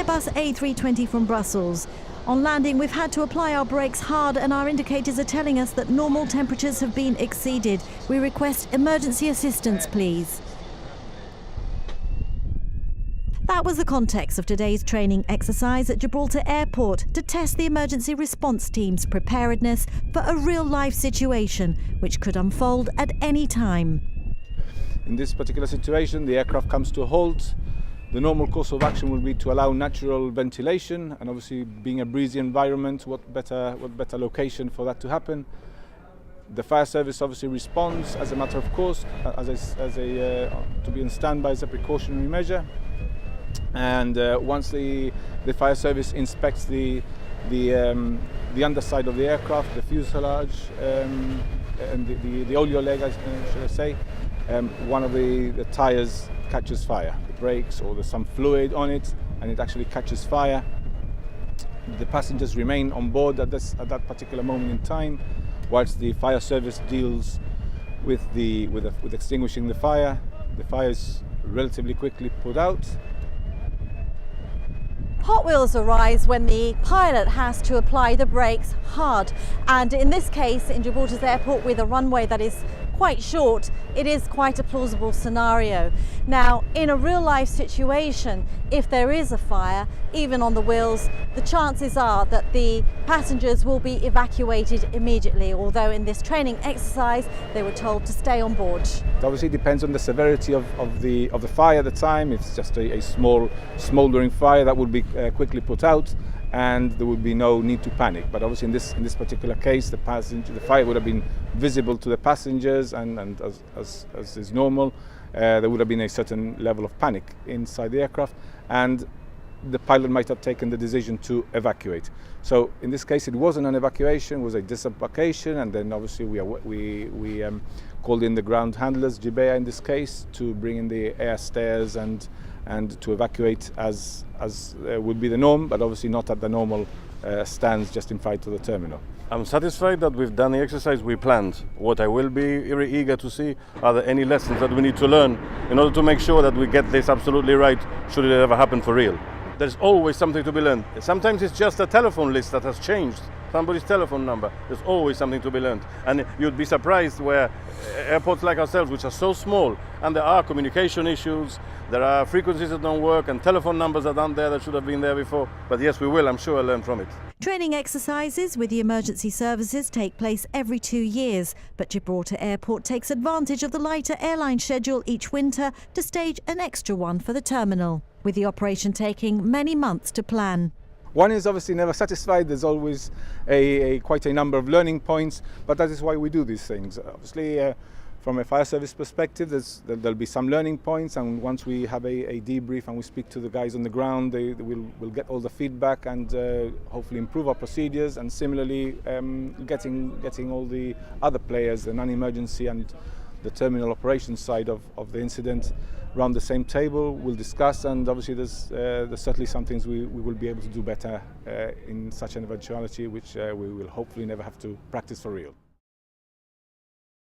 Airbus A320 from Brussels. On landing, we've had to apply our brakes hard and our indicators are telling us that normal temperatures have been exceeded. We request emergency assistance, please. That was the context of today's training exercise at Gibraltar Airport to test the emergency response team's preparedness for a real-life situation which could unfold at any time. In this particular situation, the aircraft comes to a halt. The normal course of action will be to allow natural ventilation, and obviously being a breezy environment, what better location for that to happen. The fire service obviously responds as a matter of course, to be on standby as a precautionary measure. And once the fire service inspects the underside of the aircraft, the fuselage, and the oleo leg, should I say, one of the tires catches fire. The brakes, or there's some fluid on it, and it actually catches fire. The passengers remain on board at that particular moment in time, whilst the fire service deals with extinguishing the fire. The fire is relatively quickly put out. Hot wheels arise when the pilot has to apply the brakes hard, and in this case in Gibraltar's airport, with a runway that is quite short, it is quite a plausible scenario. Now, in a real life situation, if there is a fire, even on the wheels, the chances are that the passengers will be evacuated immediately, although in this training exercise they were told to stay on board. It obviously depends on the severity of the fire at the time. If it's just a small smouldering fire, that would be quickly put out, and there would be no need to panic. But obviously in this particular case, the fire would have been visible to the passengers, and as is normal, there would have been a certain level of panic inside the aircraft, and the pilot might have taken the decision to evacuate. So in this case, it wasn't an evacuation, it was a disembarkation, and then obviously we called in the ground handlers, Gibraltar in this case, to bring in the air stairs and to evacuate as would be the norm, but obviously not at the normal stands just in front of the terminal. I'm satisfied that we've done the exercise we planned. What I will be very eager to see are there any lessons that we need to learn in order to make sure that we get this absolutely right should it ever happen for real. There's always something to be learned. Sometimes it's just a telephone list that has changed, somebody's telephone number. There's always something to be learned. And you'd be surprised where airports like ourselves, which are so small, and there are communication issues, there are frequencies that don't work, and telephone numbers that aren't there that should have been there before. But yes, we will, I'm sure, learn from it. Training exercises with the emergency services take place every 2 years, but Gibraltar Airport takes advantage of the lighter airline schedule each winter to stage an extra one for the terminal, with the operation taking many months to plan. One is obviously never satisfied. There's always quite a number of learning points, but that is why we do these things. Obviously, from a fire service perspective, there'll be some learning points, and once we have a debrief and we speak to the guys on the ground, we'll get all the feedback and hopefully improve our procedures. And similarly, getting all the other players, the non-emergency and the terminal operations side of the incident, around the same table, we'll discuss, and obviously there's certainly some things we will be able to do better in such an eventuality, which we will hopefully never have to practice for real.